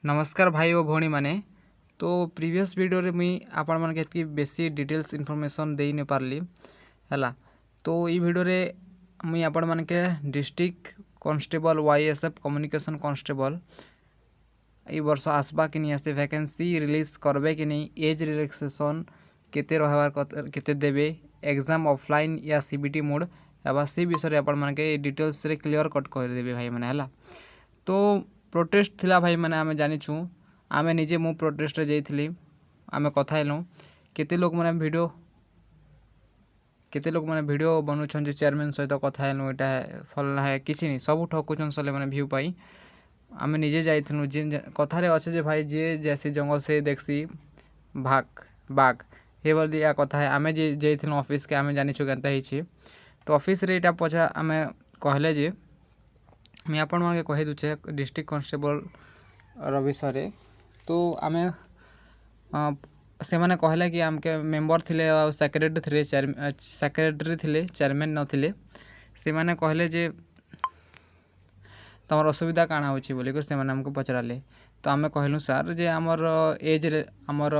नमस्कार भाई और भौणी माने। तो प्रीवियस वीडियो रे मुई आपण मन के बेसी डिटेल्स इन्फॉर्मेशन दे न पारली हैला। तो ई वीडियो रे मुई आपण मन के डिस्ट्रिक्ट कांस्टेबल वाईएसएफ कम्युनिकेशन कांस्टेबल ई वर्ष आसबा कि नहीं आसे वैकेंसी रिलीज करबे कि नहीं, एज रिलैक्सेशन केते रहबार केते देबे, एग्जाम ऑफलाइन या सीबीटी मोड एबा से विषय आपण मन के डिटेल्स रे क्लियर कट कर देबे भाई माने हैला। तो प्रोटेस्ट थिला भाई मैंने आमे जानिछु, आमे निजे मो प्रोटेस्ट रे जाइथिली, आमे कथा हेलु केते लोग माने वीडियो बनुछन जे चेयरमैन सहित कथा हेलु एटा फलना है किछि नहीं, सब ठकुछन सले माने व्यू पाई आमे निजे जाइथिलु। जे कथा रे अछि जे भाई जे जैसे जंगल से देखसी भाग बाघ हे बोली या कथा है। आमे जे जाइथिलु ऑफिस के आमे जानिछु केनता हिछि। तो ऑफिस रे एटा पछा आमे कहले जे मैं आपण मन के कहि दुचे डिस्ट्रिक्ट कांस्टेबल विषय। तो आमे से माने कहले कि आमके मेंबर थिले सेक्रेटरी थिले चेयरमैन नथिले। से माने कहले जे तमर असुविधा काଣା होछि बोली कर से माने हमको पचराले। तो आमे कहलु सर जे हमर एज रे हमर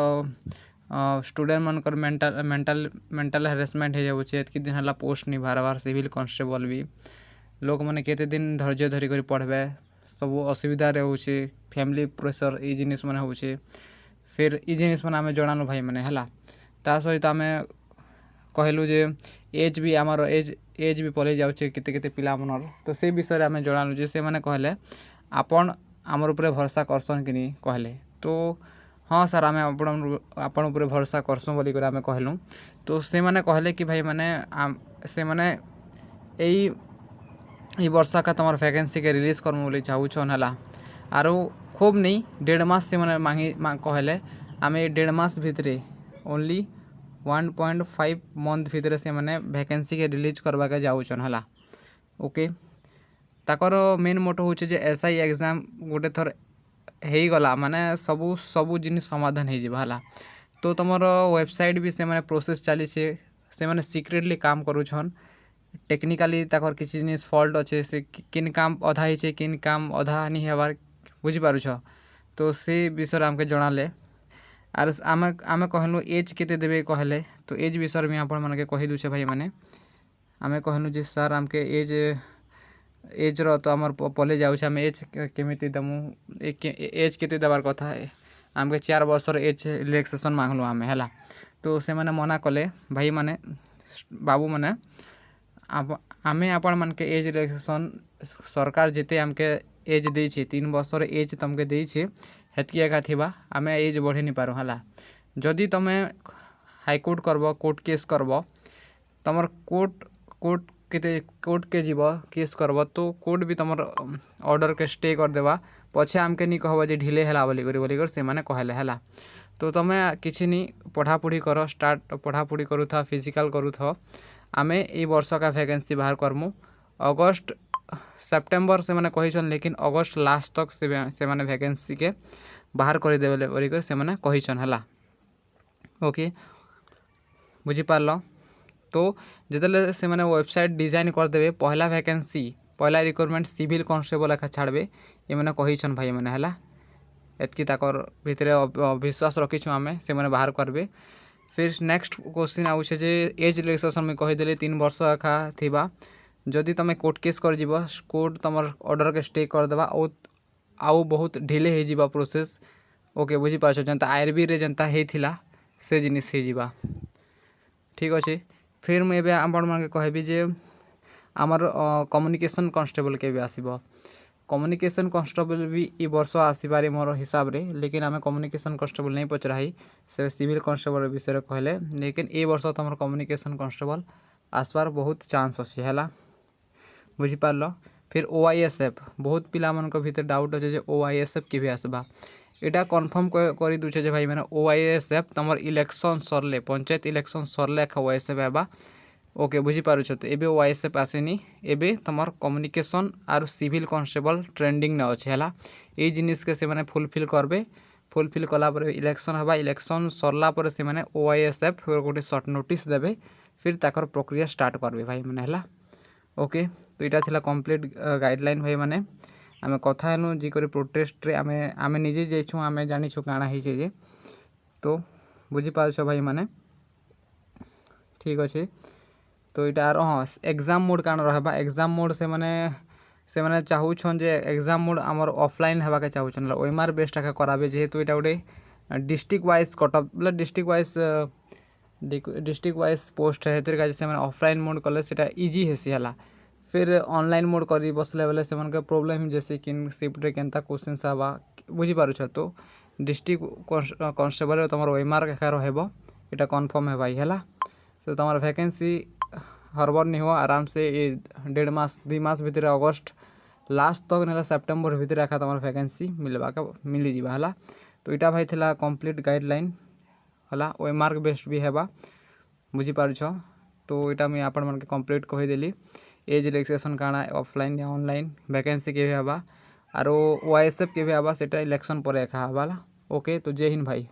स्टूडेंट मनकर मेंटल हेरेसमेंट हे जाउछि, एतकी दिन हला पोस्ट नि भारवार सिविल कांस्टेबल भी लोक मैंने केते दिन धैर्य धरी कर पढ़बे, सब असुविधा होचे, फैमिली प्रेशर ई जिनिस मैंने होचे। फिर ई जिनिस मैंने आमे जणानु भाई मैंने हैला। ता सहित आमे कहलु जे एज भी आमर एज भी पलि जाउचे केते केते पिला मनर। तो से विषय रे आमे जणानु जे से माने कहले आपण आमर ऊपर भरोसा करसन कि नहीं कहले। तो हाँ सर आमे आपण ऊपर भरोसा करसुं बोली कर आमे कहलु। तो से माने कहले कि भाई माने से माने ई वर्षा का तुम्हार वैकेंसी के रिलीज करमु बोली चाहूछन हैला। आरो खूब नहीं 1.5 मास से मैंने कहले आमे 1.5 मास भितरे ओनली 1.5 मंथ भितरे से मैंने वैकेंसी के रिलीज करवा के जाऊछन हैला। ओके ताकर मेन मोटो होचे जे एसआई एग्जाम गोटे थर हेई गला माने सबू जिनिस समाधान हो जिबा हैला। तो तुमर वेबसाइट भी से माने प्रोसेस चली से माने सीक्रेटली काम करूछन। टेक्निकाली ताकर किसी जिनिस फॉल्ट अच्छे से किन काम अधा ही किन काम अधा नहीं हेबार बुझी पारुछ। तो से विषय आमके जणाले। आर आमे कहलु एज केते देबे कहले। तो एज विषय में आपण मन के कहि दुछे भाई माने आमे कहलु जे सर आमके एज रो तो हमर पले जाउछ, आमे एज केमिति दमु एज केते देबार कथा है, आमके 4 वर्षर एज रिलैक्सेशन मांगलु आमे हैला। तो से माने मना कले भाई माने बाबू माने आमे आपण मन के एज रिलैक्सेशन सरकार जिते आमके एज देछि 3 वर्षर एज तमके देछि हेतकी एका थिबा आमे एज बढ़े नि पारो हला। जदि तमे हाईकोर्ट करबो कोर्ट केस करबो तमर कोर्ट के जीव केस करबो तो कोर्ट भी तमर ऑर्डर के स्टे कर देबा पछे आमके नि कहबो जे ढिले हैला बोली कर से माने कहले हैला। तो तमे किछि नि पढ़ापढ़ी करो स्टार्ट पढ़ापढ़ी करू था फिजिकल करू था आमे ए वर्ष का वैकेंसी बाहर करमु अगस्त सेप्टेम्बर से मैंने कहीछन, लेकिन अगस्त लास्ट तक से मैंने वैकेंसी के बाहर कर देबे बोलिक से मैंने कहीछन हैला। ओके बुझी पारल। तो जितले से मैंने वेबसाइट डिजाइन कर देबे पहला वैकेंसी पहला रिक्वायरमेंट सिविल कांस्टेबल एका छाड़बे ये मैंने कहीछन भाई मैंने हैला। एतकी ताकर भितरे विश्वास रखीछु आमे से मैंने बाहर करबे। फिर नेक्स्ट क्वेश्चन आउछे जे एज रिलैक्सेशन में कहीदेली 3 वर्ष एका थिबा जदि तमे कोर्ट केस कर जीव कोर्ट तमर ऑर्डर के स्टे कर देबा आउ बहुत ढिले हो जीवा प्रोसेस। ओके बुझी पाछ जनता आरबी रे जनता हेथिला से जिनिस हो जीवा ठीक अच्छे। फिर मुझे आपण मन के कहबी जे आमर कम्युनिकेशन कांस्टेबल के भी आसीबो। कम्युनिकेशन कांस्टेबल भी ई वर्ष आसीबारे मोर हिसाब रे, लेकिन आमे कम्युनिकेशन कांस्टेबल नहीं पचराही से सिविल कांस्टेबल विषय कहले। लेकिन ए वर्ष तो हमर कम्युनिकेशन कांस्टेबल आसबार बहुत चांस अच्छे हैला बुझी पारल। फिर ओआईएसएफ बहुत पिला मन को भीतर डाउट अच्छे जे ओआईएसएफ के भी आसबा एटा कन्फर्म कर दूचे जे भाई मैंने ओआईएसएफ तमर इलेक्शन सरले पंचायत इलेक्शन सरले ओआईएसएफ आबा। ओके बुझी पारुछ। तो एबे ओआईएसएफ आसेनी एबे तमर कम्युनिकेशन आर सिविल कांस्टेबल ट्रेंडिंग न अच्छे हैला। ए जिनिस के से माने फुलफिल करबे फुलफिल कला पर इलेक्शन हबा इलेक्शन सरला पर से माने ओआईएसएफ गोटे सर्ट नोटिस देबे फिर ताकर प्रक्रिया स्टार्ट करबे भाई मैंने हैला। ओके तो यहाँ थिला कंप्लीट गाइडलाइन भाई माने आमे कथा हेनु जी कर प्रोटेस्ट रे आमे आमे निजे जाइछु आमे जानिछु काଣା हिचे जे तो बुझी पाछ भाई माने ठीक अच्छे। तो इटा हाँ एग्जाम मोड काण रहबा एग्जाम मोड से माने चाहूछन जे एग्जाम मोड आमर ऑफलाइन हेबा के चाहूछन ओएमआर बेस्ट का कराबे जेहेतु इटा गोटे डिस्ट्रिक्ट वाइज कटअप मतलब डिस्ट्रिक्ट वाइज पोस्ट है हेतिर से माने ऑफलाइन मोड कले सेटा इजी हेसी हला फिर ऑनलाइन मोड करी बसले बेले से मन प्रॉब्लम जैसे कि शिफ्ट रे केनता क्वेश्चन आवा बुझी पारुछ। तो डिस्ट्रिक्ट कांस्टेबल तुम ओएमआर का रहबो इटा कन्फर्म है भाई है। तो तुम वैकेंसी हरबर नहीं हो आराम से ये 1.5 मास 2 मास भितर अगस्त लास्ट तक ना सेप्टेम्बर भितर आखा तुम वैकेंसी मिलवा का मिली जावा है। तो इटा भाई थिला कंप्लीट गाइडलाइन है ओएमआर बेस्ट भी हेबा बुझी पारुछ। तो इटा मुझे आपण मन के कंप्लीट कहीदेली एज रिलैक्सेशन काଣା ऑफलाइन या ऑनलाइन वैकेंसी के भी हेबा आरो ओआईएसएफ के भी हेबा सेटा इलेक्शन पर एका हेबा। ओके तो जय हिंद भाई।